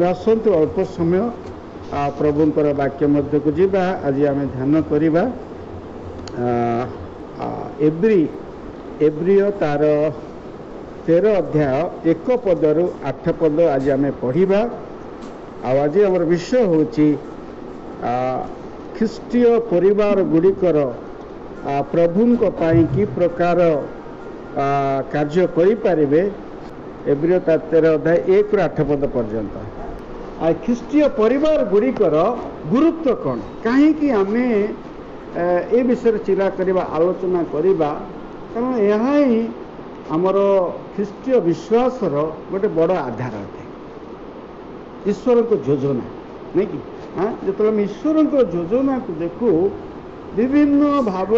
आसतु अल्प समय प्रभुंकर वाक्य मध्य को जीवा। आज आम ध्यान करवा एब्रिय तार 13 अध्याय 1 पदरु 8 पद आज आम पढ़ा। आज आम विषय हूँ ख्रीष्टीय परिवार गुड़िकर प्रभुंक पाई कि प्रकार कार्य करें। एब्रिय 13 अध्याय 1 ରୁ 8 पद पर्यंत ख्रीष्टीय परिवार गुड़िकर गुरुत्व कौन कहीं आम ए विषय चिरा करवा आलोचना करवा कारण यह ही आमर ख्रीष्टीय विश्वास गोटे बड़ आधार अटे। ईश्वर को योजना नहीं कि जो ईश्वर को योजना को देखू विभिन्न भाव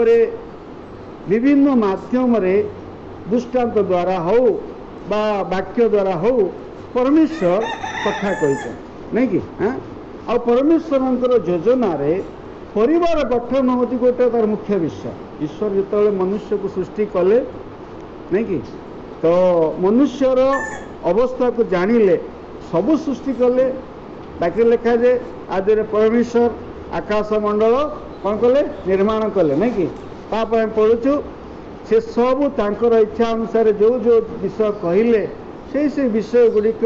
विभिन्न माध्यम दृष्टांत द्वारा हो बा वाक्य द्वारा हो परमेश्वर कथा कही नहीं कि आ परमेश्वर योजना रे परिवार गठन होती गोटे तार मुख्य विषय। ईश्वर जो मनुष्य को सृष्टि कले नहीं कि तो मनुष्यर अवस्था को जानिले सबु सृष्टि कले बाकी लिखा जाए आदि परमेश्वर आकाश मंडल कौन कले निर्माण कले नहीं कि पढ़ुचु से सब तांकर इच्छा अनुसार जो जो विषय कहले से विषय गुड़िक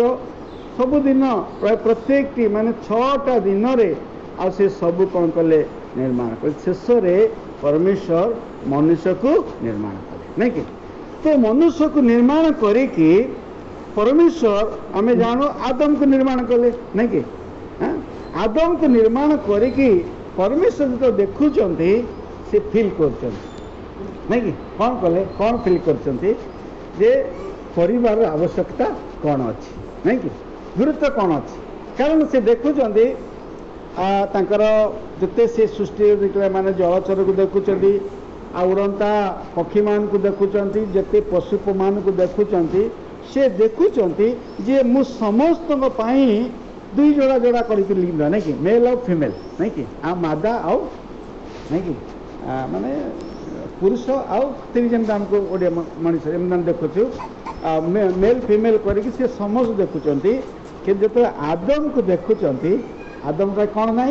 सबुदिन प्राय प्रत्येक माने 6टा दिन आ से सब कौन कले निर्माण कले। शेष परमेश्वर मनुष्य को निर्माण कले नहीं कि तो मनुष्य को निर्माण करिकी परमेश्वर आमे जानो आदम को निर्माण कले नहीं कि आदम को निर्माण करिकी परमेश्वर जो देखुं से फील कर नहीं कि कौन कले कौन फील कर परिवार आवश्यकता कौन अच्छी नहीं कि गुरुत्व कौन अच्छी कारण से देखुं जिते से सृष्टि माने जलचर को देखुं उड़ंता पक्षी मान को देखुं जिते पशु मान को देखुं से देखुं जे मु समस्त दुई जोड़ा जोड़ा करके लिंग नहीं कि मेल और फीमेल नहीं कि मादा आउ नहीं कि माने पुरुष आउ स्त्री जमी आमको ओडिया मनीष एम देखु मेल फीमेल करके से समस्त देखुं कि जो आदम को देखुं आदम का कौन ना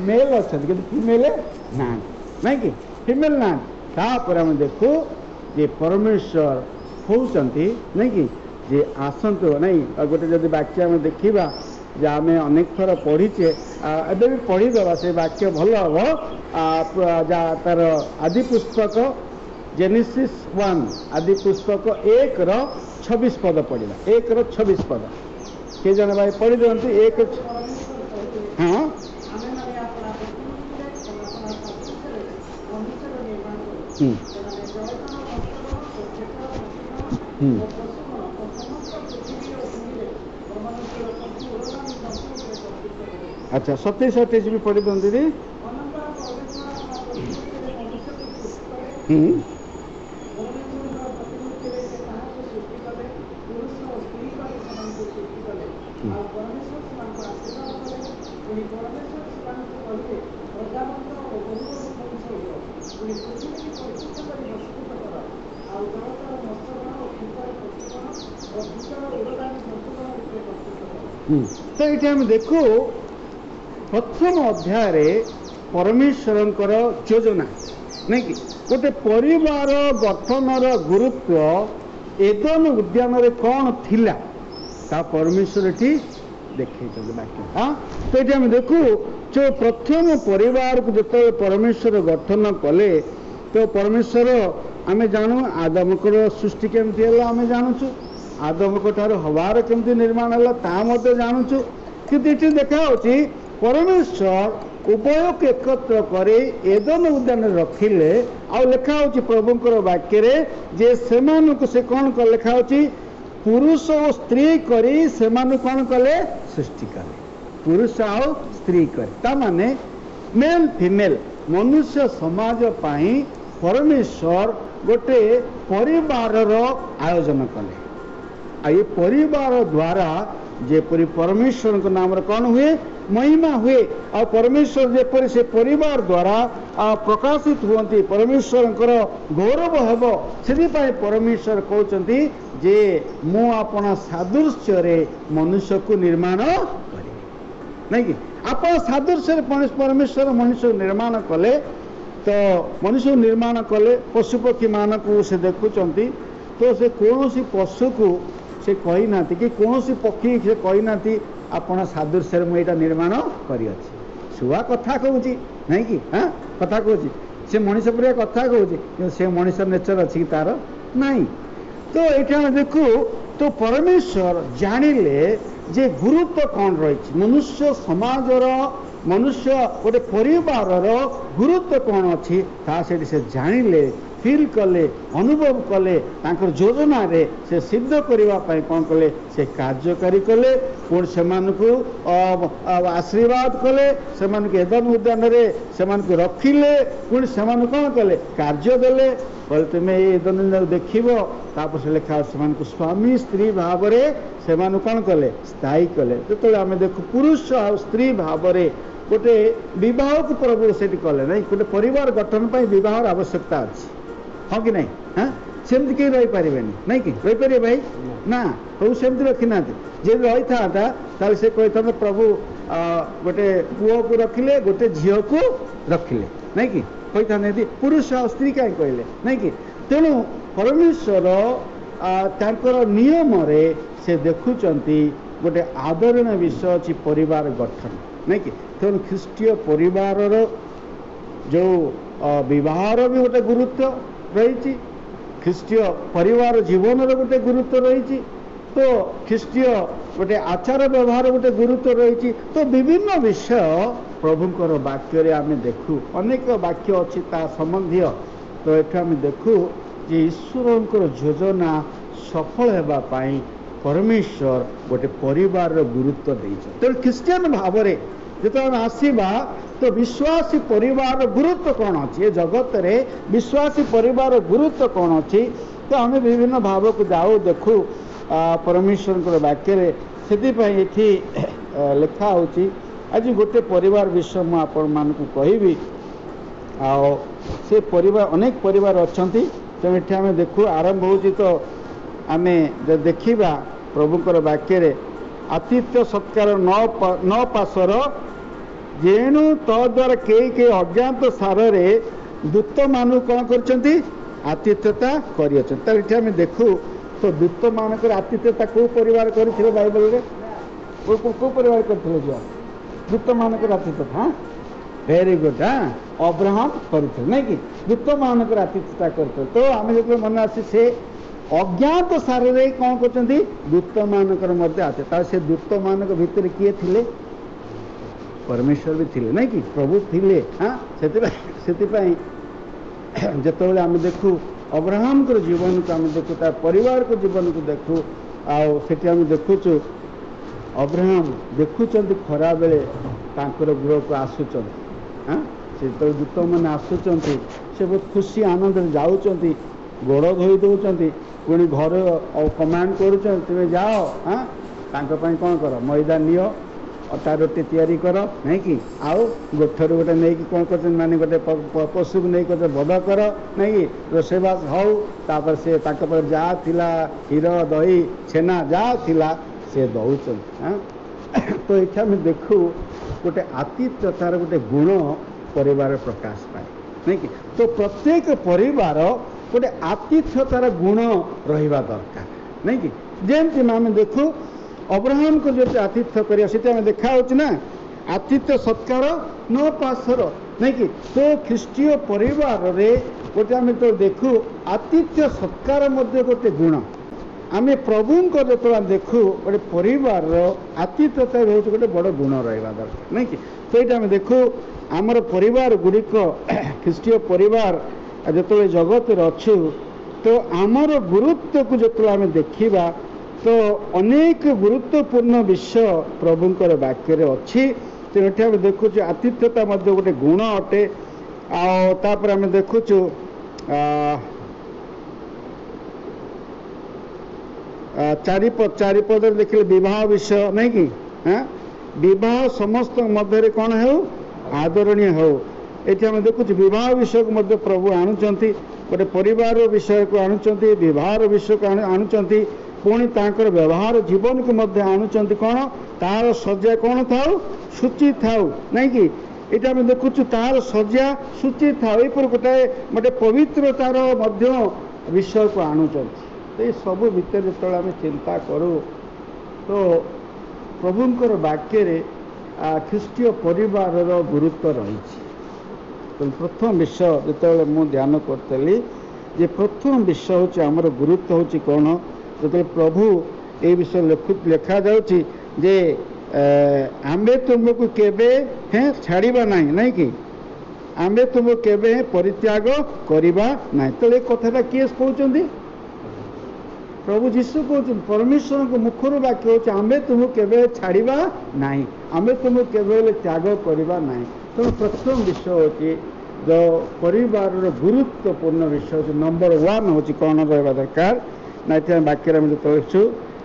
मेल अच्छा कि फीमेल ना नहीं कि फीमेल ना तापर आम देखु जे परमेश्वर होती नहीं कि जे आसतु नहीं गोटे जब वाक्य आम देखा जे आम अनेक थर पढ़ीचे एवं भी पढ़ीदे से वाक्य भल हम तार आदि पुस्तक जेनेसिस 1 आदि पुस्तक 1:26 पद पढ़ा 1:26 पद किए जन भाई पढ़ी दिखती 1 हाँ अच्छा 27-28 भी पढ़ी दिखती थी तो ये हम देखू प्रथम अध्याय परमेश्वर योजना नहीं कि गोटे परिवार गठनर गुरुत्व एदन उद्यान कौन थिला ता परमेश्वर ये देखे वाक्य। हाँ तो ये हम देखू जो प्रथम परिवार को जो परमेश्वर गठन कले तो परमेश्वर आम जानू आदम को सृष्टि केमती है आम जानूँ आदम को ठार हवार केमती निर्माण है जानूँ कि देखा परमेश्वर उभय को एकत्र कर एदन उद्यान रखिले आ लिखा हो प्रभुंकर वाक्य जे से कौन कर लिखा हो पुरुष और स्त्री करी से कौन कले सृष्टि कले पुरुष और स्त्री कर माने मेल फीमेल मनुष्य समाज पाई परमेश्वर गोटे परिवार आयोजन कले आ ये परिवार द्वारा जेपरी परमेश्वर को नाम कौन हुए महिमा हुए आ परमेश्वर जेपरी से परिवार द्वारा प्रकाशित हुए परमेश्वर गौरव हेब से परमेश्वर कहते जे मु अपना सादृश्य मनुष्य को निर्माण करी नहीं कि आप सादृश्य परमेश्वर मनुष्य निर्माण कले तो मनुष्य निर्माण कले पशुपक्षी मान को से देखुंट तो से कौन सी पशु को से कही ना कि कौन सी पक्षी से कही ना आपण सादृश्य मुझे निर्माण कर छुआ कथा कहूँ नहीं कि हाँ कथा कहूँ से मनीष पर कथा कहूँ से मनीष नेचर अच्छी तार नहीं तो ये देखू तो परमेश्वर जानिले जे गुरुत्व कौन रही मनुष्य समाजर मनुष्य गोटे परिवार गुरुत्व कौन अच्छी से जानिले फील कले अनुभव कले योजना रे से सिद्ध करने कौन कले से कार्यकारी कले पुणी से आशीर्वाद कले से एदन उद्यान से रखिले पुणी से कौन कले कार्य देले बोले तुम्हें ये एदन उद्यान देखा से लिखा से स्वामी स्त्री भाव से कौन कले स्थायी कले जो आम देखु पुरुष आ स्त्री भाव गोटे विवाह को प्रभु से कले ना गोटे परिवार गठन पर विवाह आवश्यकता अच्छी हाँ कि नहीं हाँ सेमती कहीं रही पारे नहीं कि रही पारे भाई ना प्रभु सेमती रखी ना जे रही था से कही था प्रभु गोटे पुओ को रखिले गोटे झील को रखिले नहीं कि कही था पुरुष और स्त्री कहीं कहले नहीं कि तेणु परमेश्वर तांकर नियम रे से देखुचंती गोटे आदरणीय विषय अच्छी परिवार गठन नहीं कि तेणु ख्रीष्टीय परिवार जो विवाहर भी गोटे गुरुत्व रही ख्रीष्टीय परिवार जीवन गोटे गुरुत्व रही तो ख्रीष्टीय गोटे आचार व्यवहार गोटे गुरुत्व रही तो विभिन्न विषय प्रभुंकर वाक्य आम देखु अनेक वाक्य अच्छी संबंधी तो ये आम देखु जे ईश्वर योजना सफल होगापाई परमेश्वर गोटे परिवार गुरुत्व देते तेणु ख्रीष्टियन भाव में जो आम आसवा तो विश्वासी परिवार गुरुत्व कौन अच्छी ये जगत रे विश्वासी परिवार गुरुत्व कौन अच्छी तो आम विभिन्न भाव को जाऊ देखु परमेश्वर वाक्य से लिखा होची आज गोटे परिवार विषय मुझे आपण मान कहबी से परिवार अनेक परिवार अच्छा तो ये आम देखु आरंभ हो तो आम देखा प्रभुकर वाक्य आतिथ्य सत्कार न पासर जेणु तद्वारा कई अज्ञात सारे दूत मानु कौन कर आतिथ्यता कर देखु तो दूत मानक आतिथ्यता कौ परिवार करथिले बाइबल रे को परिवार करथिले जो दूत मानक आतिथ्यता हाँ वेरी गुड हाँ अब्राहम करथिले नहीं कि दूत मानक आतिथ्यता करथिले तो आम जो मन आसी से अज्ञात सारे कौन कर दूत मानक आतिथ्यता से दूत मानक भितर किए थिले परमेश्वर भी थिले नहीं कि प्रभु थिले हाँ से आम देखु अब्राहम को जीवन को आम देखु तार परिवार को जीवन को देखु आम देखुचु अब्राहम देखुंत खरा बेले गृह को आसुंच हाँ से तो दूत मैंने आसुंच से बहुत खुशी आनंद जाऊँच गोड़ धोई दौरान पुणी घर कमांड कर तुम्हें जाओ हाँ कौन कर मैदा नियो अटा रोटी तैयारी कर नहीं कि आउ गोठर गोटे नहीं कि कौन कर माने गोटे पशु को नहीं कर बध कर नहीं कि रोषेबास हो से जहाँ थिला क्षीर दही छेना जहाँ थिला से दौरान हाँ तो ये आम देखु गोटे आतिथ्यतार गोटे गुण परिवार प्रकाश पाए नहीं कि तो प्रत्येक परिवार गोटे आतिथ्यतार गुण रहिबा दरकार नहीं कि जेमती आम देखु अब्राहम को जो आतिथ्य कर देखा ना आतिथ्य सत्कार न पासर नहीं कि तो ख्रीष्टीय परिवार रे गोटे आम तो देखु आतिथ्य सत्कार मध्य गोटे गुण आम प्रभु को जो देखु गोटे परिवार आतिथ्यता हूँ गोटे बड़ गुण रहा दरकार नहीं कि तो ये आम देखु आमर परिवार गुड़िक ख्रीष्टीय परिवार जो जगत अच्छु तो आमर गुरुत्व को जो आम देखा तो अनेक गुरुत्वपूर्ण विषय प्रभुंकर वाक्य अच्छी तो ये आम देखु आतिथ्यता गोटे गुण अटे आपर आम देखुचु चारिपद देखिले विवाह विषय नहीं कि हाँ विवाह समस्त मध्य कौन हो आदरणीय हो ये आम देखु विवाह विषय को मध्य प्रभु आणुचंती गोटे परिवार विषय को आणुचंती विवाह विषय को आणुचंती पुणी तांकर व्यवहार जीवन को मध्य आणुचंती कौन तार सज्जा कौन थाउ सूची थाउ नहीं कि ये आम देखु तार सज्जा सूची थाउ ये गोटे गोटे पवित्रतार मध्य विषय को आणुचंती तो ये सब भितर जो आम चिंता करूँ तो प्रभुंकर वाक्य ख्रीष्टीय परिवार गुरुत्व रही तो प्रथम विषय जो मुझे ध्यान करी जे प्रथम विषय हूँ आमर गुरुत्व हूँ कौन जो प्रभु ये विषय लिखा जाऊँगी जे आम्बे तुमको केबे हैं छाड़िबा नहीं नहीं कि आम्बे तुमको केबे परित्याग करिबा नहीं तो ये कथाटा किए कहते प्रभु जीशु कहते परमेश्वर को मुखर वाक्य हो आम्बे तुमको केबे छाड़िबा नहीं आम्बे तुमको केबे त्याग करिबा नहीं तो प्रथम विषय होची जो परिवार गुरुत्वपूर्ण विषय नंबर 1 होची कौन रहा दरकार ना वाक्य में जो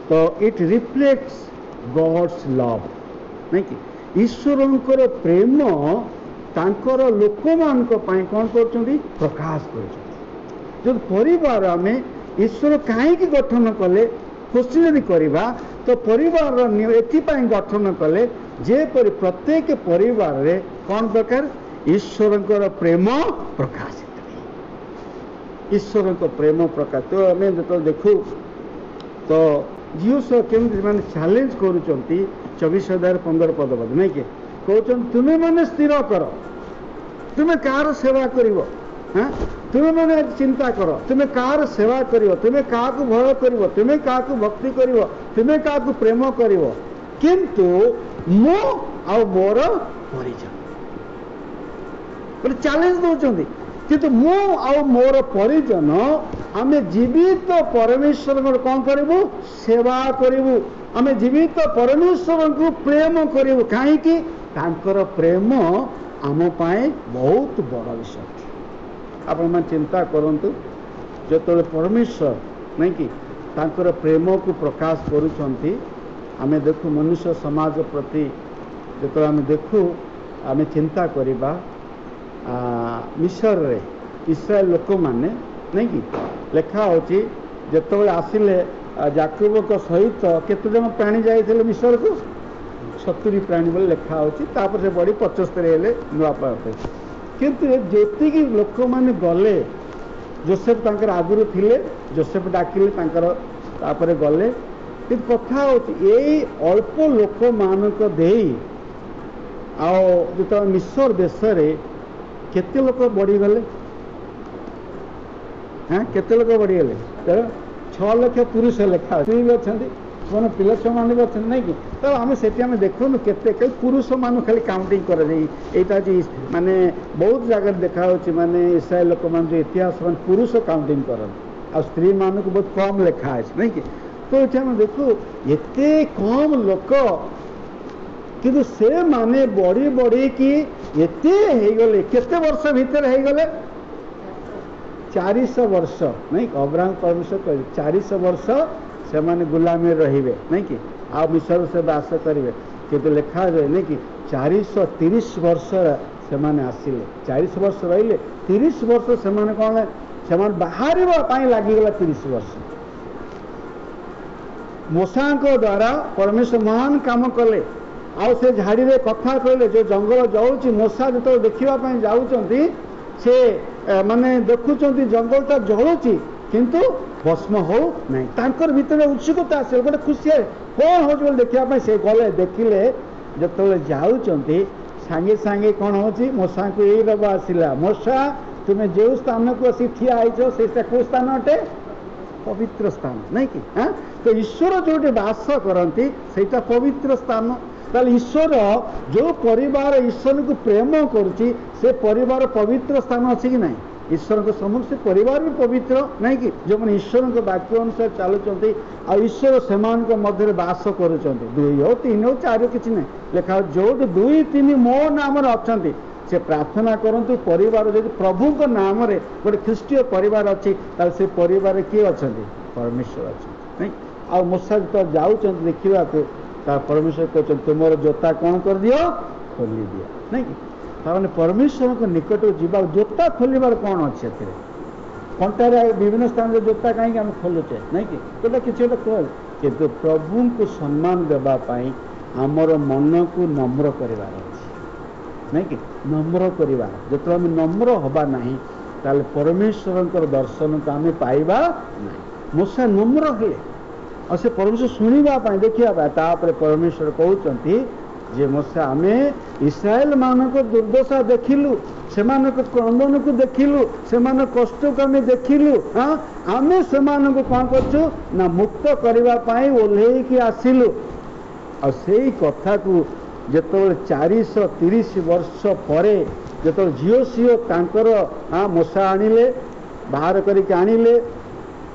तो इट रिफ्लेक्ट्स गॉड्स लव नहीं कि ईश्वर प्रेम तांकर लोक मान कौन कर प्रकाश कर परिवार आम ईश्वर कहीं गठन कले खुशी यदि करवा तो परिवार एपाई गठन कले जेपरी प्रत्येक परिवार रे कौन प्रकार ईश्वर प्रेम प्रकाशित ईश्वर प्रेम प्रकाश तो आम जो देखू तो जीवस केमती माने चैलेंज करुँच 24,15 पद नहीं कि कहते तुम्हें मैंने स्थिर कर तुम्हें कार सेवा कर तुम्हें मैंने चिंता कर तुम्हें कार सेवा कर तुम्हें क्या भय कर तुम्हें क्या भक्ति कर तुम्हें क्या प्रेम कर किंतु मु आ मोर परिजन गोटे चैलेंज दौरान किंतु मु आ मोर परिजन आमे जीवित परमेश्वर कौन करूँ सेवा करूँ आमे जीवित परमेश्वर को प्रेम करूँ कहीं प्रेम आम पाए बहुत बड़ विषय आपण मैंने चिंता करंतु जो परमेश्वर नहीं कि तांकर प्रेम को प्रकाश करुँच आमे देखु मनुष्य समाज प्रति जो आम देखु आम चिंता करवा मिस्र रे इस्राएल लोक माने नहीं कि लेखा होची जेतबेले आसिले जाकूब सहित केते जन प्राणी जाइथिले मिस्र को 70 प्राणी बोले लेखा होची तापर से बड़ी 75 हेले नुआ पाते किंतु जेतिकी लोक माने गले जोसेफ तांकर आगुरु थिले जोसेफ डाकिले तांकर तापर गले कि कथा होची एई अल्प लोक मानक देई आ जो मिस्र देश रे केते लोक बढ़ी गले हाँ केते लोक बढ़ीगले 6 लाख पुरुष लेखा स्त्री अच्छा कौन पिला छुआ मान भी अच्छा नहीं कि तो आम से देखो के पुरुष मान खाली काउंटिंग कर माने बहुत जगह देखा माने इस्राएल लोक मान जो इतिहास मान पुरुष काउंटिंग कर स्त्री मान को बहुत कम लेखा है नहीं कि तो ये आम देखो एते कम लोक किंतु से माने बढ़ी बढ़ी कि एते गले केते वर्ष भितर हो गले 400 वर्ष नहीं अब्राहम परमेश्वर कह 400 वर्ष से माने गुलामी रहिबे नहीं कि आ मिस्र से बास करेंगे किंतु लिखा जाए नहीं कि 430 वर्ष से माने आसिले 400 वर्ष रहिले 30 वर्ष से माने कौन से माने बाहरिबा पाई लागिगला 30 वर्ष मूसा को द्वारा परमेश्वर महान काम कले आउ से झाड़ी रे कथा कहले जो जंगल जाऊँगी मूसा जो देखा जाऊँगी से माने देखुं जंगलटा जलुची किंतु भस्म हो नहीं तांकर भीतर उत्सुकता आसे गोटे खुशी है कौन हो देखा से गले देखिले जो जाऊँगी सांगे सांगे कौन हो मूसा को यही रोग आसला मूसा तुम्हें जो स्थान को आसी ठिया से कौ स्थान अटे पवित्र स्थान नहीं कि हाँ तो ईश्वर जो बास करती से पवित्र स्थान ईश्वर जो परिवार ईश्वर को प्रेम करुच्ची से परिवार पवित्र स्थान अच्छी कि नहीं ईश्वर को सम्मुख से परिवार भी पवित्र नहीं कि जो मैंने ईश्वर के वाक्य अनुसार चलुंट आ ईश्वर से मध्य बास कर 2 हो 3 हो 4 किसी नहीं लिखा जो 2-3 मो नाम अच्छा से प्रार्थना करंतु परिवार जो प्रभु को नाम रे गोटे ख्रीष्टीय परिवार अच्छी से परिवार किए अच्छा परमेश्वर अच्छा नहीं आ मूसा जो जाऊँ देखा परमेश्वर कहते तुम जोता कौन कर दियो खोली दिया नहीं कि तार परमेश्वर को निकट जावा जोता खोलिबार कौन अच्छे कंटारे विभिन्न स्थान जोता कहीं आम खोलुचे नहीं कि गोटे किसी गोटे कह किंतु प्रभु को सम्मान देवाई आमर मन को नम्र करार नहीं कि नम्र करवा जो आम नम्र हवा नहीं ताले परमेश्वर दर्शन को आम पाइबा नहीं मूसा नम्र हुए और से परमेश्वर शुणा देखा परमेश्वर कहते जे मूसा आम इस्राएल मान दुर्दशा देखिलु से क्रंदन को देखिलु से कष्ट को आम देखिलु हाँ आम से कौन कर मुक्त करने ओह्लैकी आसिलु और से कथा को जो 430 वर्ष पर जो झीओ तांकर हाँ मूसा आनिले बाहर करके आनिले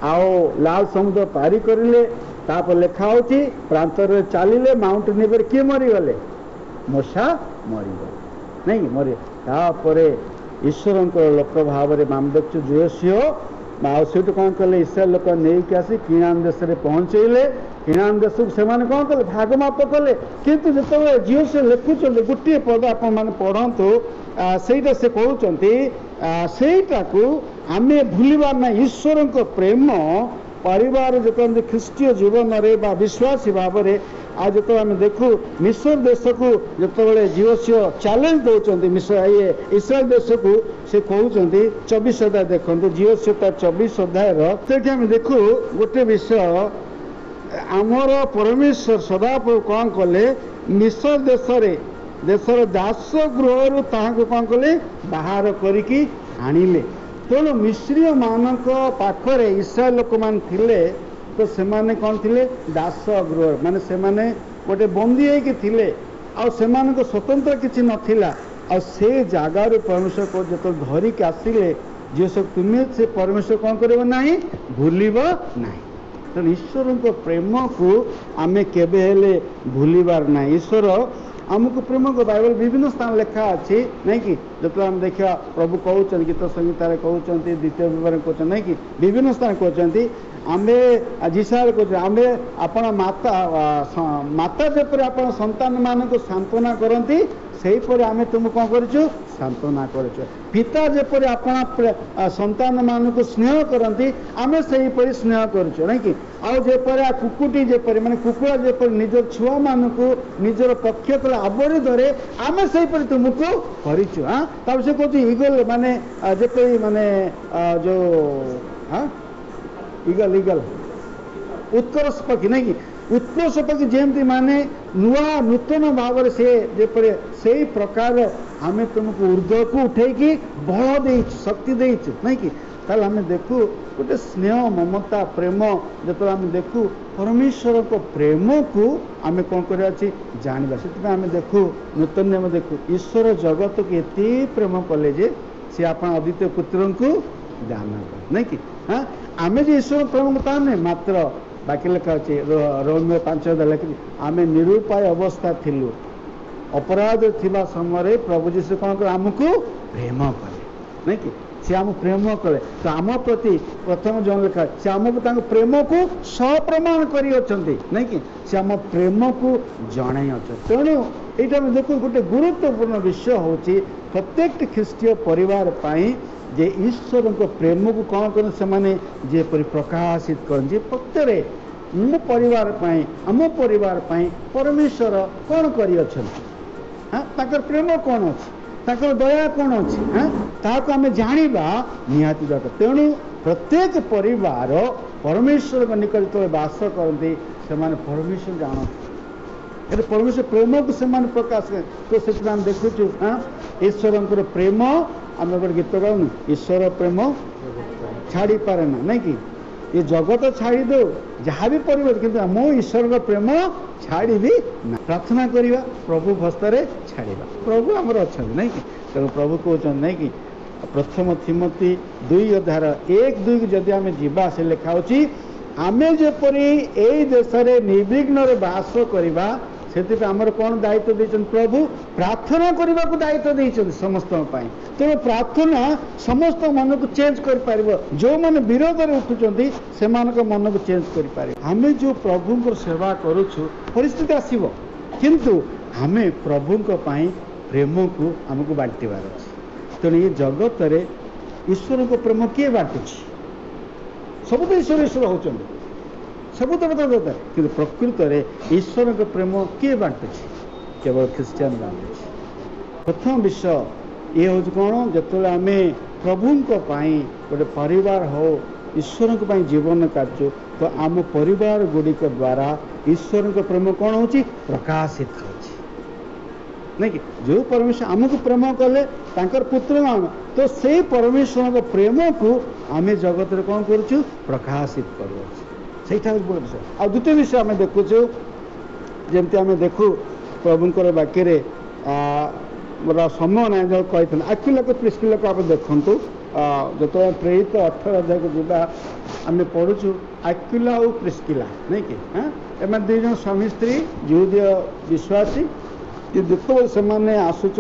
आओ लाल समुद्र पारी करिले तापर लेखा होची प्रांतर चलिले माउंट नेबर किए मरीगले मूसा मरीगले नहीं मरी तापर ईश्वर लोक भाव में माम देखु जोशीओ से कौन कले इस्राएल लोक नहीं आसी किणान देश में पहुँचेले किणान देश को कौन कले भाग माप कले किंतु जो जीओसी लिखुं गोटे पद आप पढ़तु सेटा से कहते सेटा को आम भूलबार ना ईश्वर प्रेम परिवार जो ख्रीष्टीय जीवन में विश्वासी भाव में आज जो आम देखू मिस्र देश को जो जीओसी चैलेंज दौरान ये इस्राएल देश को से कहते 24 अध्याय देखो जीओसी 24 अध्याय आम देखू गोटे विषय आमर परमेश्वर सदाप्रभु कौन कले मिस्र देशर दास गृह कौन कले बाहर करिकी आनिले तेणु मिस्री मान पाखरे इस्राएल लोक मान थिले तो सेमाने कौन थिले दास गृह माने सेमाने गोटे बंदी होइके थिले आ सेमान को स्वतंत्र किछि नथिला आ से जगार परमेश्वर को जो धरिक आसिले जे सब तुम्हें से परमेश्वर कौन करिबो नाही भूलिबो नाही तो ईश्वर को प्रेम को आमे केबे हेले भूलिबार नाही ईश्वर आमको प्रेम को बाइबल विभिन्न स्थान लिखा अच्छी नहीं कि जो आम देखा प्रभु कहते गीत संहितार कहते द्वितीय विवरण कहते नहीं कि विभिन्न स्थान कहते आमे जिसार कहते आमे आपण माता जपर आप संतान मान को सांत्वना करती से पर आमे तुम कौन करूँ सांत्वना करूँ पिता जपर आपण संतान मान को स्नेह करती आमे से पर स्नेह करूँ नहीं कि आपर कुकुटी जपर माने कुकुड़ा जपर निजर छुआ मान को निजर पक्ष कले आवरी धरे आमे से पर तुमको करूँ हाँ तब से कहते इगल माने जपरी माने जो हाँ इगल इगल उत्कर्ष पक्षी नहीं कि उत्कर्ष पक्षी जमती माने नुआ नूतन भाव से जेपरे से प्रकार आमे तुमको ऊर्ध्व को उठेकी बल दे शक्ति दे नहीं कि ताल आम देखू गोटे स्नेह ममता प्रेम जो आम देखू परमेश्वर को प्रेम को आम कौन कर जाना से आम देखू नूतन नियम देखू ईश्वर जगत को एते प्रेम कले जे सी आप अद्वितीय पुत्र को दान कर नहीं कि हाँ आम जो ईश्वर प्रेम को ताने मात्र बाकी लिखा अच्छे रोमियो 5 लिखी आम निरूपाय अवस्था थिलु अपराध थिबा समय प्रभु जीशु कौन कर आमको प्रेम कले नहीं कि से आम प्रेम कले तो आम प्रति प्रथम जन लिखा से आमको प्रेम को सप्रमाण कर नहीं कि से आम प्रेम को जन तेणु यहाँ देखो गोटे गुरुत्वपूर्ण विषय हूँ प्रत्येक ख्रीष्टीय परिवार पाई जे ईश्वर को प्रेम को कौन कर से प्रकाशित कर प्रत्येक मो परिवार पाई आम परिवार पाई परमेश्वर कौन कर प्रेम कौन अच्छी दया कौन अच्छी हाँ ताको आम जाना निहाती दरकार तेणु प्रत्येक परिवार परमेश्वर को निकट जो बास करते परमेश्वर जानते परमेश्वर प्रेम को से प्रकाश तो से देखु हाँ ईश्वर प्रेम आम गोटे गीत गाऊन ईश्वर प्रेम छाड़ी पारे ना नहीं कि ये जगत छाड़ी दो जहाँ भी पड़े कि मो ईश्वर प्रेम छाड़ी भी ना प्रार्थना करवा प्रभु हस्तरे छाड़ा प्रभु आमर अच्छा नहीं कि तेणु प्रभु कहते नहीं कि प्रथम थिमोथी 2:1-2 जदि आम जीवा से लिखा आमे जेपरी ए देश रे निर्विघ्न बास करवा से आमर कौन दायित्व देछन प्रभु प्रार्थना करने को दायित्व देछन समस्त तेणु प्रार्थना समस्त मन को चेंज कर पारिबो जो मैंने विरोध में उठुचंती से मन को चेंज कर पारिबो हमें जो प्रभु को सेवा करूछु परिस्थिति आसीबो किंतु हमें प्रभु को पाई प्रेम को हमको बांटवार अच्छे तेणु ये जगत रे ईश्वर को प्रेम किए बांटुची सब तो ईश्वर ईश्वर होचंदी सब देवता देवता कि प्रकृत में ईश्वर को प्रेम किए बांटुची केवल ख्रिस्टियन बांटुची प्रथम विषय ये हूँ कौन जो आम प्रभु गोटे परिवार हो ईश्वर को जीवन कार्य तो आम परिवार गुड़िक द्वारा ईश्वर को प्रेम कौन हो प्रकाशित हो नहीं कि जो परमेश्वर आमको प्रेम कले तांकर पुत्र मान तो से परमेश्वर को प्रेम को आम जगत रे कौन करूँ प्रकाशित कर बड़ विषय आ द्वितीय विषय आम देखु जमती आम देखु प्रभुंर वाक्य मोर समय ना जो कही आक्विला को प्रिस्किला को आप देखु जो प्रेरित 18 अध्याय को जीवा आम पढ़ुचु आक्विला और प्रिस्किला नहीं कि हाँ एम दुई जन स्वामी स्त्री यहूदीय विश्वासी जिते से आसुंच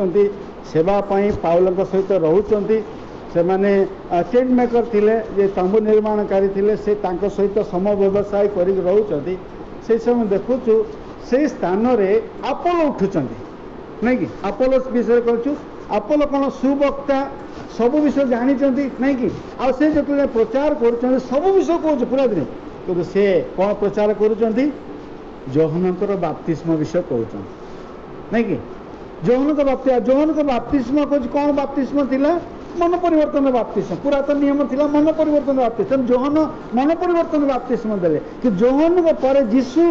सेवाई पाउल सहित रोचंती से टेंट मेकर थे तंबू निर्माणकारी थे से सहित सम व्यवसाय कर रोचंती से समय देखुचु से स्थान रे अपोलो उठुचंती नहीं कि अपोलो विषय कहूँ अपोलो कौन सुवक्ता सब विषय जानी नहीं कि आ से जो प्रचार कर सब विषय कहूँ पूरा दिन कि से कौन प्रचार कर जोहनकर बाप्तिस्म विषय कहते नहीं कि जोहन का बाप्तिस्म कौन बाप्तिस्म थिला मन परिवर्तन बाप्तिस्म पुरातन नियम थिला मन परिवर्तन बाप्तिस्म जोहन मन परिवर्तन बाप्तिस्म देले कि जोहन को पर जीशु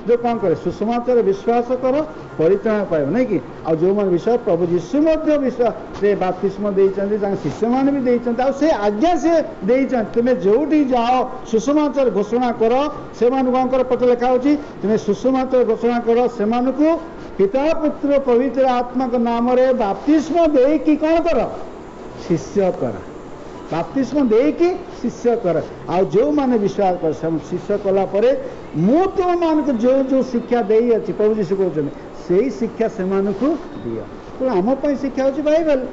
जो कौन करे सुसमाचार विश्वास कर परित्राण पाए नहीं कि आ जो मन विश्वास प्रभु जीशु मध्य विश्वास से बाप्तिस्म देइचंती शिष्य मान भी देइचंती आ से आज्ञा से देइचंती तुमे जोटी जाओ सुसमाचार घोषणा कर से मान कौन कर पत्र लिखा होची तुमे सुसमाचार घोषणा कर से मान को पिता पुत्र पवित्र आत्मा के नाम रे बाप्तिस्म दे कि कौन कर शिष्य कर बाप्तिस्म दे कि शिष्य कर आ जो माने विश्वास कर शिष्य कला परे मु तो मान को जो जो शिक्षा दे अच्छी प्रभु जीशु कहते से शिक्षा से दियो तो आम शिक्षा हूँ बाइबल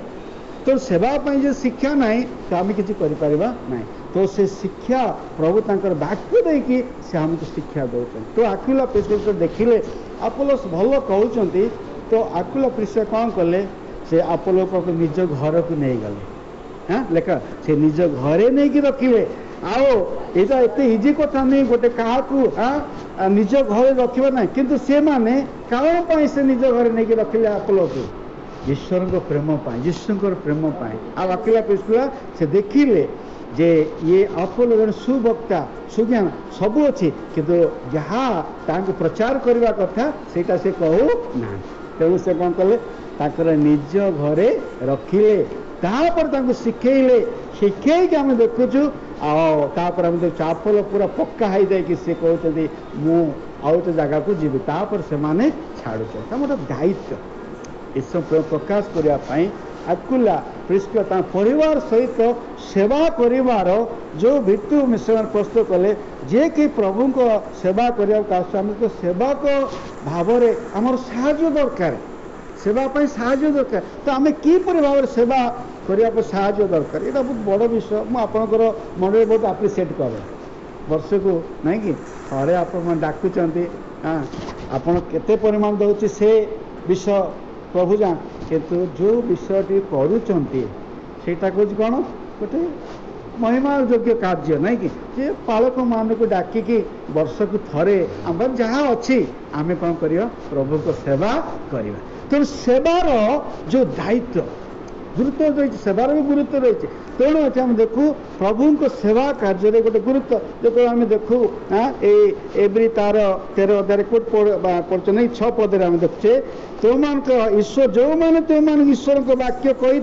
तो सेवा जो शिक्षा नहीं तो आम किसी नहीं तो से शिक्षा प्रभु तांकर वाक्य देकी से हमको शिक्षा दौरान तो आक्विला प्रिस्किला देखिले अपोलोस भल कहते तो आक्विला प्रिस्किला कौन कले से अपोलो को निज घर को नहीं गले हाँ लेखा से निज घरे नहीं कि रखिले आओ यहाँ एते इजी कथा नहीं गोटे क्या हाँ निज घर रखा ना किंतु से माने कौन से निज घर नहीं कि रखिले अपोलो को ईश्वर को प्रेम यीशु प्रेम आक्विला प्रिस्किला से देखिले जे ये अपोलो जन सुवक्ता सुज्ञान सब अच्छी किंतु जहाँ प्रचार करने कथा सेटा से कहू ना तेणु से कौन कले ताकर निज घरे रखिले तापर शिखेले शिखे आम देखुचु आपर आम देखु अपोलो पूरा पक्का हो जाए कि सी कहते मु आउट जगह को जीवी तापर से माने छाड़ुचे गोटे दायित्व ईश्वर प्रकाश करने आक्विला प्रिस्किला परिवार सहित सेवा करिवार जो भित्ति मिश्रण प्रस्तुत कले जे कि प्रभु को सेवा करने सेवक भाव में आमर साहाय्य दरकार सेवा साहाय्य दरकार तो आम किपर भाव सेवा करने साहाय्य दरकार यहाँ बहुत बड़ विषय मुझे मन बहुत आप्रिसीएट करे वर्ष को नहीं कि थे आप डाकुंट हाँ आपड़ केते परिमाण दौर से विषय प्रभु जान किंतु जो विषयटी करुँचे सेटा कौन गोटे महिमा योग्य कार्य नहीं कि जे पालक मान को डाकिकी वर्ष को थे आम जहाँ अच्छी आम कौन कर प्रभु को सेवा करवा तेणु सेवार जो दायित्व गुरुत्व रही सेवार भी गुरुत्व रही तेणु ये आम देखू प्रभु को सेवा कार्य गोटे गुरुत्व जो आम देखू एवरी तार 13 अध्याय कोट पढ़ नहीं 6 पदे आम देखुचे तुम ईश्वर जो मैंने तुम ईश्वर को वाक्य कही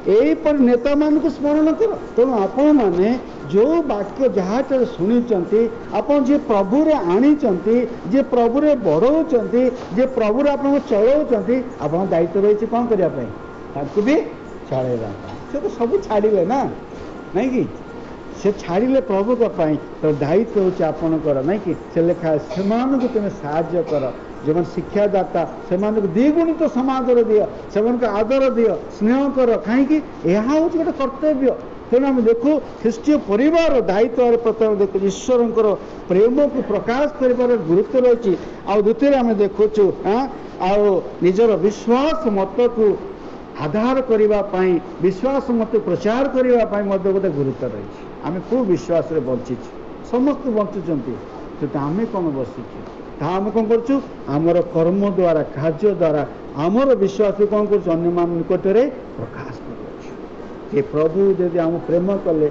यहीपर नेता मान को स्मरण कर तेणु आपण मैंने जो वाक्य जहाँ शुणी आप प्रभु आनी जे प्रभु बढ़ाऊँ जे प्रभु आपको चलाऊँ आप दायित्व रही कौन करने भी चलेगा से तो सब छाड़े ना नहीं कि से छाड़े प्रभु तो दायित्व हूँ आपणकर नहीं कि से लेखा से तुम साहाय्य कर जो शिक्षादाता से द्विगुणित समादर दियो से आदर दियो स्नेह कर कहीं यह हूँ गोटे कर्तव्य। तेणु आम देखू ख्रीष्टीय परिवार दायित्व प्रथम देखु ईश्वर प्रेम को प्रकाश कर गुरुत्व रही। द्वितीय आम देखुचु निजर विश्वास मत को आधार करने विश्वास मत प्रचार करने गोटे गुरुत्व रही। आम खूब विश्वास बंची समस्त बंचुंट तो आम कौन बसीचु आम कौन करमर द्वारा कार्य द्वारा आमर विश्वास को कौन कर निकट में प्रकाश कर प्रभु यदि आम प्रेम कले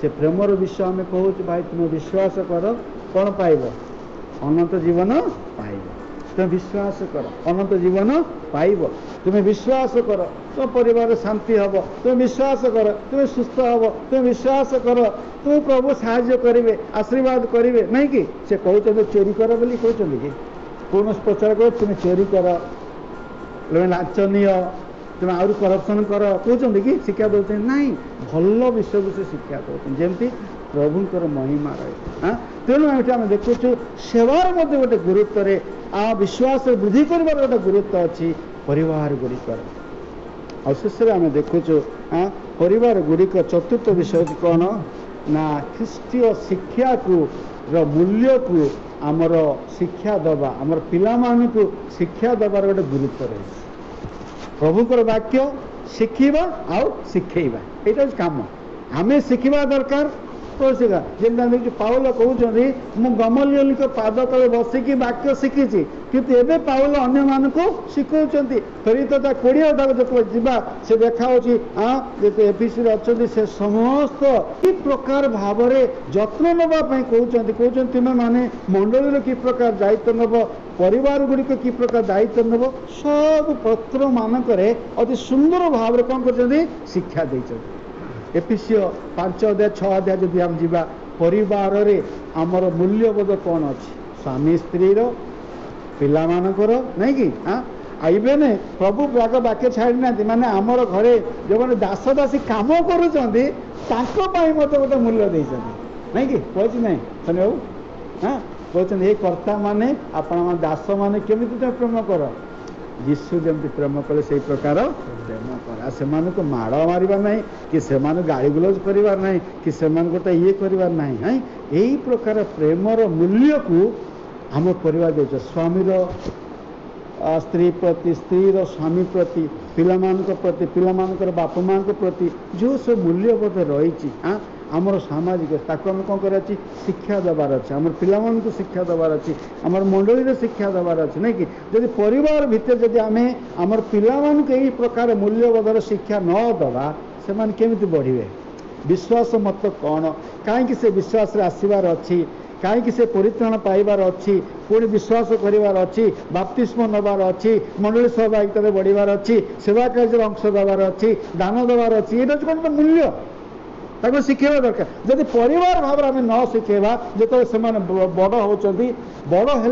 से प्रेमर विषय आम कहूँ भाई तुम विश्वास कर कौन पाइब अनंत जीवन पाइब तुम विश्वास कर अनंत जीवन पाइब तुम विश्वास कर तुम परिवार शांति हम तुम विश्वास कर तुम सुस्थ हम तुम विश्वास कर तुम प्रभु साहाय्य करेंगे आशीर्वाद करेंगे नहीं कि से कहते चोरी कर बोली कहते कि कौन प्रचार कर तुम चोरी कर तुम लाच नि तुम आउर करप्शन कर कहते कि शिक्षा दौरान नाई भल विषय को से शिक्षा दौरान जमती प्रभुंर महिमा रहे। हाँ तेणु आम देखुचु सेवार मध्य गोटे गुरुत्व आ विश्वास वृद्धि कर गोटे गुरुत्व अच्छी परिवार गुड़िकर शेष में आम देखुचु हाँ परिवार गुड़िक चतुर्थ विषय कौन ना ख्रीष्टीय शिक्षा को मूल्य को आमर शिक्षा दबा आमर पिला को शिक्षा दबार गोटे गुरुत्व रही। प्रभुकर वाक्य शिखा आउ शिखेबा यहाँ कम आम शिखा दरकार शिखा जमी पाउल कहते मु गमलियल पाद तले बसिकी वाक्य शिखी किंतु एबे पाउल अन्य मानक शिखौଛନ୍ତି फेरी तो 20 अध्याय जो जा से देखा हाँ जो एफिसी अच्छा से समस्त कि प्रकार भाव जत्न नापी कहते तुम माने मंडल कि प्रकार दायित्व नब परिवार गुड़िक कि प्रकार दायित्व नब सब पत्र मानक अति सुंदर भाव कौन कर शिक्षा देते। एफिसी 5 अध्याय 6 अध्याय जब आम जा परिवार रे आमर मूल्यबोध कौन अच्छी स्वामी स्त्री पिला मानकर नहीं कि हाँ आइबे प्रभु बाग बाक्य छाड़ी ना माने आमर घरे जो मैंने दास दासी कम कर गोटे मूल्य देते नहीं कि कहती ना शनि बाबू हाँ कहते ये कर्ता माने आपण दास माने केमी तुम प्रेम कर यीशु जमी प्रेम कले से प्रकार प्रेम कर से माड़ मार ना कि से गाड़ी गुलज करार ना कि से गोटे ये करार ना हाँ यही प्रकार प्रेमर मूल्य को आम परिवार दे स्वामी स्त्री प्रति स्त्री स्वामी प्रति पिला प्रति पिला बापा माँ प्रति जो सब मूल्यबोध रही हाँ आमर सामाजिक ताको आम कौन कर शिक्षा देवार अच्छे आम पिला शिक्षा देवार अच्छी आम मंडली शिक्षा देवार अच्छे नहीं कि जब परिवार भितर जब आम आमर पिला यही प्रकार मूल्यबोधर शिक्षा न दवा से केमिति बढ़े विश्वास मत कौन कहीं से विश्वास आसबार अच्छी कहीं से परित्राण पाइबार अच्छी पुणी विश्वास करार अच्छी बाप्तिस्म नबार अच्छी मंडली सहभागिता बढ़िबार अच्छी सेवा कार्य अंश देवार अच्छी दान देवार अच्छी ये कौन मूल्य ताको शिखेबा दरकार जदि परिवार भाव आम न शिखेबा जो से बड़ होती बड़ है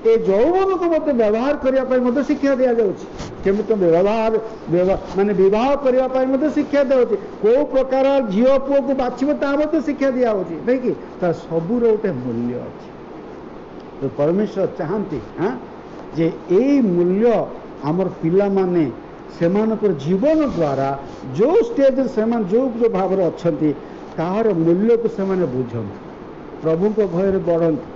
ये यौवन को मत व्यवहार करने शिक्षा दि जाऊँगी केमी व्यवहार माने बह करने शिक्षा दिखाई कौ प्रकार झील पुओ को बाछिब ता शिक्षा दिखाई नहीं कि तार सबूर गोटे मूल्य अच्छी तो परमेश्वर चाहती हाँ जे यही मूल्य आमर पिला माने सेमानकर जीवन द्वारा जो स्टेज से जो भाव अच्छा तार मूल्य को से बुझंतु प्रभु को भय बढ़ंतु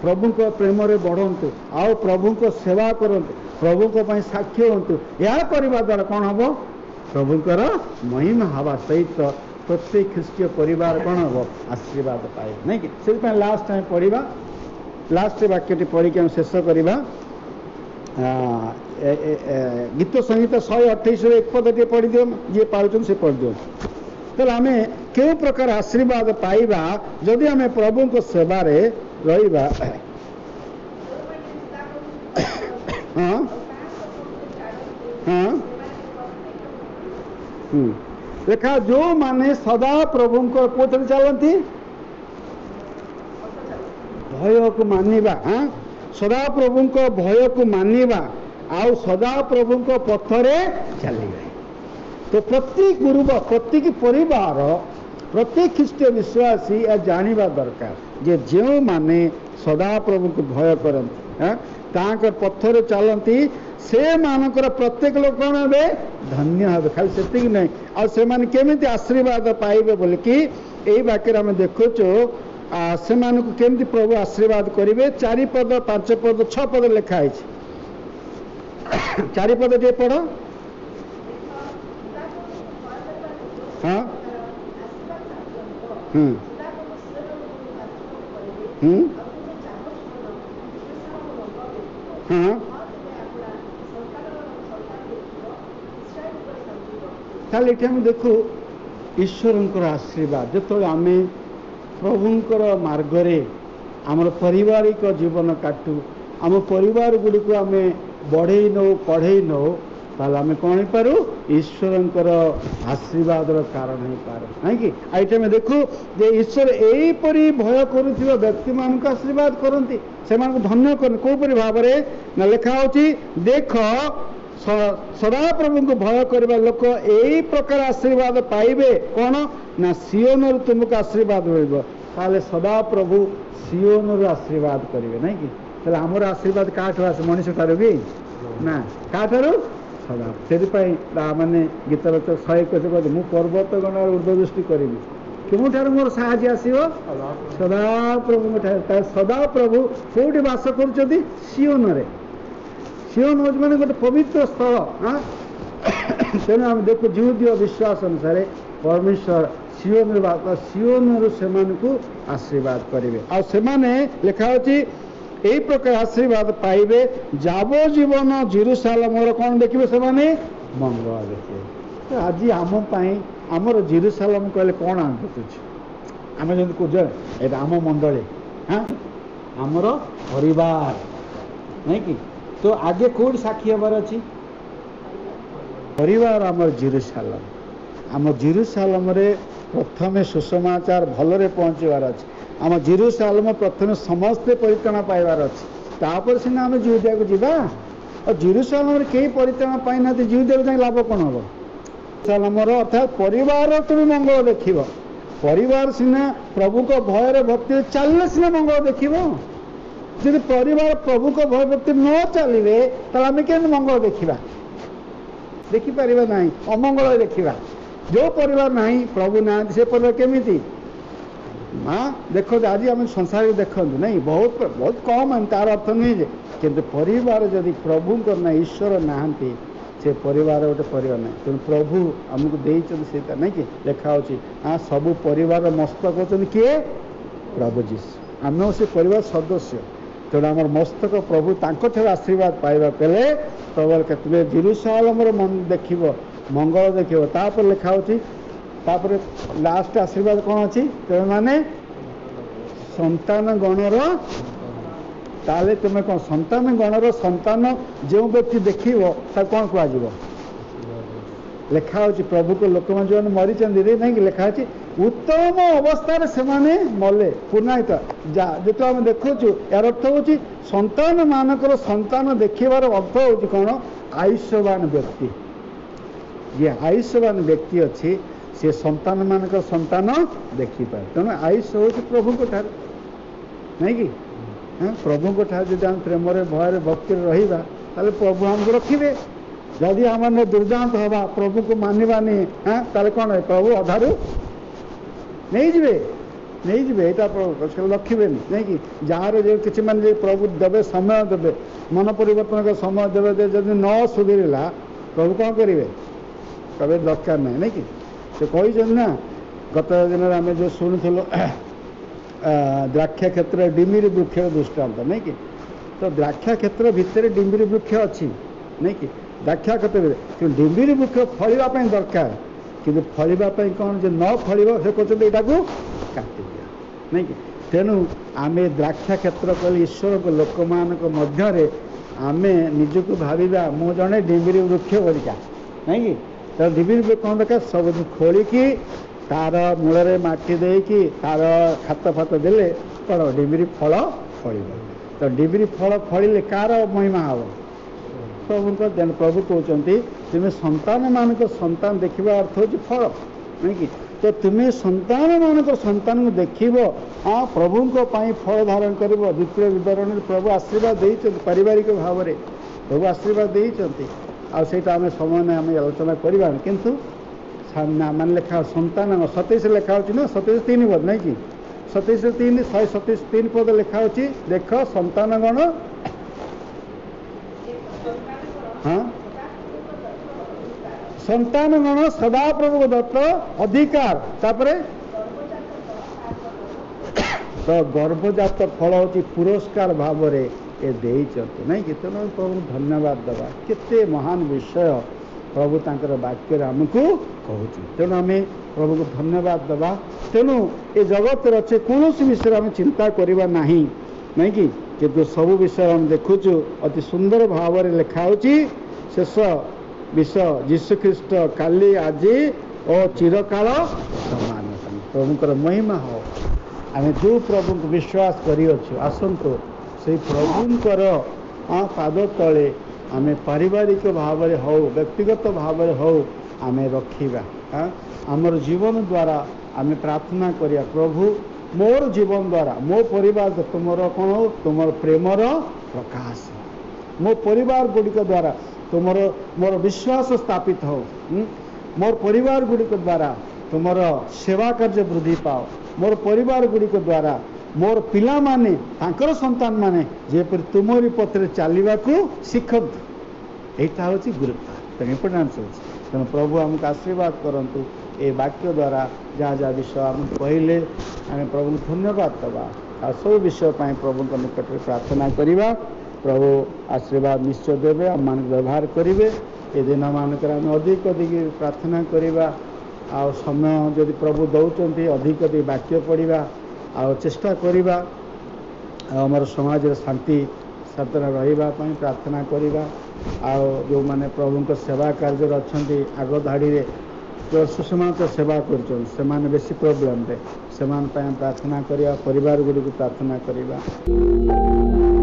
प्रभु को प्रेम बढ़ंतु आओ प्रभु को सेवा करंतु प्रभु को साक्षी हूँ यह करने द्वारा कौन हम प्रभुंर महिमा हवा सहित प्रत्येक ख्रीष्टीय परिवार कौन हम आशीर्वाद पाए नहीं कि से लास्ट टाइम पढ़ा लास्ट वाक्यटी पढ़ी हम शेष करवा गीत संहिता 128 एक पद टे पढ़ी दियो जी पार्चन से पढ़ दियो तो आम क्यों प्रकार आशीर्वाद पाइबा जदि आम प्रभु को सेवार रहिबा हाँ हाँ देखा जो माने सदा प्रभु को पोथरे चलती भय को मानिबा हाँ सदा प्रभु को भय को मानिबा आउ सदा प्रभु को पथरे चलिए तो प्रत्येक गुरु प्रत्येक परिवार प्रत्येक ख्रीष्टीय विश्वासी या जानिबा दरकार जे जो माने सदा प्रभु को भय करते ତାଙ୍କର ପଥରେ ଚାଲନ୍ତି ସେମାନଙ୍କର ପ୍ରତ୍ୟେକ ଲୋକ କ'ଣ ହେବେ ଧନ୍ୟ ହେବେ। ଖାଲି ସେତିକି ନାହିଁ, ଆଉ ସେମାନେ କେମିତି ଆଶୀର୍ବାଦ ପାଇବେ ବୋଲିକି ଏଇ ବାକ୍ୟରେ ଆମେ ଦେଖୁଛୁ ସେମାନଙ୍କୁ କେମିତି ପ୍ରଭୁ ଆଶୀର୍ବାଦ କରିବେ। 4 ପଦ 5 ପଦ 6 ପଦ ଲେଖା ହେଇଛି। 4 ପଦ ଟିକେ ପଢ଼। ହଁ ହଁ ତାହେଲେ ଏଠି ଆମେ ଦେଖୁ ଈଶ୍ୱରଙ୍କର ଆଶୀର୍ବାଦ। ଯେତେବେଳେ ଆମେ ପ୍ରଭୁଙ୍କର ମାର୍ଗରେ ଆମର ପାରିବାରିକ ଜୀବନ କାଟୁ, ଆମ ପରିବାର ଗୁଡ଼ିକୁ ଆମେ ବଢ଼େଇ ନେଉ ପଢ଼େଇ ନେଉ, ତାହେଲେ ଆମେ କ'ଣ ହେଇପାରୁ ଈଶ୍ୱରଙ୍କର ଆଶୀର୍ବାଦର କାରଣ ହେଇପାରୁ ନାଇଁକି। ଆଉ ଏଠି ଆମେ ଦେଖୁ ଯେ ଈଶ୍ୱର ଏହିପରି ଭୟ କରୁଥିବା ବ୍ୟକ୍ତିମାନଙ୍କୁ ଆଶୀର୍ବାଦ କରନ୍ତି, ସେମାନଙ୍କୁ ଧନ୍ୟ କରନ୍ତି। କେଉଁପରି ଭାବରେ ନା ଲେଖା ହେଉଛି, ଦେଖ ସଦାପ୍ରଭୁଙ୍କୁ ଭୟ କରିବା ଲୋକ ଏଇ ପ୍ରକାର ଆଶୀର୍ବାଦ ପାଇବେ। କ'ଣ ନା ସିଓନରୁ ତୁମକୁ ଆଶୀର୍ବାଦ ମିଳିବ। ତାହେଲେ ସଦାପ୍ରଭୁ ସିଓନରୁ ଆଶୀର୍ବାଦ କରିବେ ନାଇଁକି। ତାହେଲେ ଆମର ଆଶୀର୍ବାଦ କାହାଠୁ ଆସେ? ମଣିଷ ଠାରୁ କି ନା, କାହାଠାରୁ? ସଦା। ସେଥିପାଇଁ ମାନେ ଗୀତ ରଚକ 121 କହନ୍ତି, ମୁଁ ପର୍ବତ ଗଣର ଉର୍ଦ୍ଧ୍ୱ ଦୃଷ୍ଟି କରିବି, କେଉଁଠାରୁ ମୋର ସାହାଯ୍ୟ ଆସିବ? ସଦାପ୍ରଭୁଙ୍କ ଠାରେ। ତାହେଲେ ସଦାପ୍ରଭୁ କେଉଁଠି ବାସ କରୁଛନ୍ତି? ସିଓନରେ। ସିଓନ ହେଉଛି ମାନେ ଗୋଟେ ପବିତ୍ର ସ୍ଥଳ। ତେଣୁ ଆମେ ଦେଖୁ ଯୁହୁଦୀୟ ବିଶ୍ୱାସ ଅନୁସାରେ ପରମେଶ୍ୱର ସିଓନରୁ ସେମାନଙ୍କୁ ଆଶୀର୍ବାଦ କରିବେ। ଆଉ ସେମାନେ ଲେଖା ଅଛି ଏଇ ପ୍ରକାର ଆଶୀର୍ବାଦ ପାଇବେ, ଯାବଜୀବନ ଜେରୁସାଲେମର କ'ଣ ଦେଖିବେ? ସେମାନେ ମଙ୍ଗଳ ଦେଖିବେ। ତ ଆଜି ଆମ ପାଇଁ ଆମର ଜେରୁସାଲେମ କହିଲେ କ'ଣ ଆମେ ବୁଝୁଛୁ? ଆମେ ଯେମିତି କହୁଛୁ ଏଇଟା ଆମ ମଣ୍ଡଳୀ, ଆମର ପରିବାର ନାଇଁ କି। ତ ଆଗେ କେଉଁଠି ସାକ୍ଷୀ ହେବାର ଅଛି? ପରିବାର ଆମର ଜେରୁସାଲେମ। ଆମ ଜେରୁସାଲେମରେ ପ୍ରଥମେ ସୁସମାଚାର ଭଲରେ ପହଞ୍ଚିବାର ଅଛି। ଆମ ଜେରୁସାଲେମ ପ୍ରଥମେ ସମସ୍ତେ ପରିତ୍ରାଣ ପାଇବାର ଅଛି, ତାପରେ ସିନା ଆମେ ଯୁହୁଦିଆକୁ ଯିବା। ଆଉ ଜେରୁସାଲେମରେ କେହି ପରିତ୍ରାଣ ପାଇନାହାନ୍ତି, ଯୁହୁଦିଆକୁ ଯାଇ ଲାଭ କ'ଣ ହେବ? ଜେରୁସାଲେମର ଅର୍ଥାତ୍ ପରିବାର ତୁମେ ମଙ୍ଗଳ ଦେଖିବ। ପରିବାର ସିନା ପ୍ରଭୁଙ୍କ ଭୟରେ ଭକ୍ତିରେ ଚାଲିଲେ ସିନା ମଙ୍ଗଳ ଦେଖିବ। ଯଦି ପରିବାର ପ୍ରଭୁଙ୍କ ଭୟ ଭକ୍ତି ନ ଚାଲିବେ ତାହେଲେ ଆମେ କେମିତି ମଙ୍ଗଳ ଦେଖିବା? ଦେଖିପାରିବା ନାହିଁ, ଅମଙ୍ଗଳ ଦେଖିବା। ଯେଉଁ ପରିବାର ନାହିଁ, ପ୍ରଭୁ ନାହାନ୍ତି, ସେ ପରିବାର କେମିତି? ଦେଖନ୍ତୁ ଆଜି ଆମେ ସଂସାରରେ ଦେଖନ୍ତୁ ନାଇଁ, ବହୁତ କମ୍, ତାର ଅର୍ଥ ନୁହେଁ ଯେ, କିନ୍ତୁ ପରିବାର ଯଦି ପ୍ରଭୁଙ୍କର ନା ଈଶ୍ୱର ନାହାନ୍ତି, ସେ ପରିବାର ଗୋଟେ ପରିବାର ନାହିଁ। ତେଣୁ ପ୍ରଭୁ ଆମକୁ ଦେଇଛନ୍ତି ସେଇଟା ନାଇଁ କି। ଲେଖା ହେଉଛି ସବୁ ପରିବାରର ମସ୍ତକ ହେଉଛନ୍ତି କିଏ? ପ୍ରଭୁ ଯୀଶୁ। ଆମେ ସେ ପରିବାର ସଦସ୍ୟ। ତେଣୁ ଆମର ମସ୍ତକ ପ୍ରଭୁ, ତାଙ୍କଠାରୁ ଆଶୀର୍ବାଦ ପାଇବାକୁ ହେଲେ ପ୍ରଭୁ ତୁମେ ଜେରୁସାଲେମର ଦେଖିବ, ମଙ୍ଗଳ ଦେଖିବ। ତାପରେ ଲେଖା ହେଉଛି, ତାପରେ ଲାଷ୍ଟ ଆଶୀର୍ବାଦ କ'ଣ ଅଛି? ତେଣୁ ମାନେ ସନ୍ତାନ ଗଣର। ତାହେଲେ ତୁମେ କ'ଣ ସନ୍ତାନ ଗଣର ସନ୍ତାନ ଯେଉଁ ବ୍ୟକ୍ତି ଦେଖିବ ତାକୁ କ'ଣ କୁହାଯିବ? ଲେଖା ହେଉଛି ପ୍ରଭୁଙ୍କ ଲୋକମାନେ ଯେଉଁମାନେ ମରିଛନ୍ତି ନାଇଁକି, ଲେଖା ଅଛି ଉତ୍ତମ ଅବସ୍ଥାରେ ସେମାନେ ମଲେ ପୂର୍ଣ୍ଣାୟିତ। ଯେତେବେଳେ ଆମେ ଦେଖୁଛୁ ଏହାର ଅର୍ଥ ହେଉଛି ସନ୍ତାନ ମାନଙ୍କର ସନ୍ତାନ ଦେଖିବାର ଅର୍ଥ ହେଉଛି କ'ଣ? ଆୟୁଷ୍ୟବାନ ବ୍ୟକ୍ତି। ଯିଏ ଆୟୁଷ୍ୟବାନ ବ୍ୟକ୍ତି ଅଛି ସେ ସନ୍ତାନ ମାନଙ୍କର ସନ୍ତାନ ଦେଖିପାରେ। ତେଣୁ ଆୟୁଷ ହେଉଛି ପ୍ରଭୁଙ୍କ ଠାରେ ନାଇଁକି। ପ୍ରଭୁଙ୍କ ଠାରେ ଯଦି ଆମେ ପ୍ରେମରେ ଭୟରେ ଭକ୍ତିରେ ରହିବା ତାହେଲେ ପ୍ରଭୁ ଆମକୁ ରଖିବେ। ଯଦି ଆମେ ଦୁର୍ଦାନ୍ତ ହେବା, ପ୍ରଭୁକୁ ମାନିବାନି, ତାହେଲେ କ'ଣ ପ୍ରଭୁ ଅଧାରୁ ନେଇଯିବେ। ଏଇଟା ରଖିବେନି ନାଇଁକି। ଯାହାର ଯେଉଁ କିଛି ମାନେ ଯଦି ପ୍ରଭୁ ଦେବେ, ସମୟ ଦେବେ, ମନ ପରିବର୍ତ୍ତନ ସମୟ ଦେବେ, ଯଦି ନ ସୁଧୁରିଲା ପ୍ରଭୁ କ'ଣ କରିବେ? କେବେ ଦରକାର ନାହିଁ ନାଇଁକି। ସେ କହିଛନ୍ତି ନା, ଗତ ଦିନରେ ଆମେ ଯେଉଁ ଶୁଣିଥିଲୁ ଦ୍ରାକ୍ଷା କ୍ଷେତ୍ରରେ ଡିମିରି ବୃକ୍ଷର ଦୃଷ୍ଟାନ୍ତ ନାଇଁକି। ତ ଦ୍ରାକ୍ଷା କ୍ଷେତ୍ର ଭିତରେ ଡିମିରି ବୃକ୍ଷ ଅଛି ନାଇଁକି। ଦ୍ରାକ୍ଷା କ୍ଷେତ୍ରରେ କିନ୍ତୁ ଡିମିରି ବୃକ୍ଷ ଫଳିବା ପାଇଁ ଦରକାର, କିନ୍ତୁ ଫଳିବା ପାଇଁ କ'ଣ ଯେ ନ ଫଳିବ ସେ କହୁଛନ୍ତି ଏଇଟାକୁ କାଟିଦିଅ ନାଇଁକି। ତେଣୁ ଆମେ ଦ୍ରାକ୍ଷା କ୍ଷେତ୍ର କହିଲେ ଈଶ୍ୱରଙ୍କ ଲୋକମାନଙ୍କ ମଧ୍ୟରେ ଆମେ ନିଜକୁ ଭାବିବା ମୁଁ ଜଣେ ଡିମିରି ବୃକ୍ଷ ପରିକା ନାଇଁକି। ତ ଡିମିରି ବୃକ୍ଷ କ'ଣ ଦରକାର? ସବୁଦିନ ଖୋଳିକି ତାର ମୂଳରେ ମାଟି ଦେଇକି ତାର ଖାତ ଫାତ ଦେଲେ କ'ଣ ଡିମିରି ଫଳ ଫଳିବ। ତ ଡିମିରି ଫଳ ଫଳିଲେ କାହାର ମହିମା ହେବ? ପ୍ରଭୁଙ୍କ। ତେଣୁ ପ୍ରଭୁ କହୁଛନ୍ତି ତୁମେ ସନ୍ତାନମାନଙ୍କ ସନ୍ତାନ ଦେଖିବା ଅର୍ଥ ହେଉଛି ଫଳ ନାଇଁକି। ତ ତୁମେ ସନ୍ତାନମାନଙ୍କ ସନ୍ତାନକୁ ଦେଖିବ, हाँ प्रभु फल धारण कर द्वितीय विवरण प्रभु आशीर्वाद देते पारिवारिक भाव में प्रभु आशीर्वाद देते आईटा आम समय आम आलोचना करवा किंतु मान लिखा सन्तान 27 लिखा ना 27:3 पद नहीं कि 27:3 127:3 पद लिखा देख सन्तानगण हाँ सन्तानगण सदाप्रभु दत्त अधिकार तापरे तो गर्भजात फल हूँ पुरस्कार भाव में ये नहीं कि तेणु प्रभु धन्यवाद दवा केते महान विषय प्रभु तांकर वाक्य आमको कहूँ तेणु आम प्रभु को धन्यवाद दवा तेणु ये जगत अच्छे कौन विषय आम चिंता करवा नहीं कि किंतु सब विषय हम देखुचु अति सुंदर भाव में लिखाऊ शेष विषय जीशुख्रीष्ट काली आज और चिरकाल समान प्रभुकर महिमा हो आम जो प्रभु को विश्वास करियछु आसंतु से प्रभुंकर पाद तले आम पारिवारिक भाव में हो व्यक्तिगत भाव में हो आम रखा आमर जीवन द्वारा आम प्रार्थना करिया प्रभु मोर जीवन द्वारा मो परिवार तुमर कौन हो तुम प्रेमर प्रकाश मो परिवार गुड़िक द्वारा तुमर मोर विश्वास स्थापित हो मोर परिवार गुड़िक द्वारा तुमर सेवा कार्य वृद्धि पाओ मोर परिवार गुड़िक द्वारा मोर पिला माने तांकर संतान माने जेपरि तुमरी पथरे चलने को शिखत यहाँ हूँ गुरुत्व इम्पोर्टान्स हो तेणु प्रभु आमको आशीर्वाद करंतु ए वाक्य द्वारा जहाँ जहाँ विषय आम कहले आम प्रभु धन्यवाद दवा आ सब विषय प्रभु निकट में प्रार्थना करवा प्रभु आशीर्वाद निश्चय देवे आम मान व्यवहार करेंगे ये दिन मानक अधिक अधिक प्रार्थना करवा आ समय जदि प्रभु दौरान अधिक अधिक वाक्य पढ़ा आ चेष्टा करवा आमर समाज शांति साधना रही प्रार्थना करवा जो माने प्रभु सेवा कार्य अच्छा आग धाड़ी जो सुषमात सेवा कर बेसी प्रोब्लेम से प्रार्थना करवा परिवार गुड़ी प्रार्थना करवा।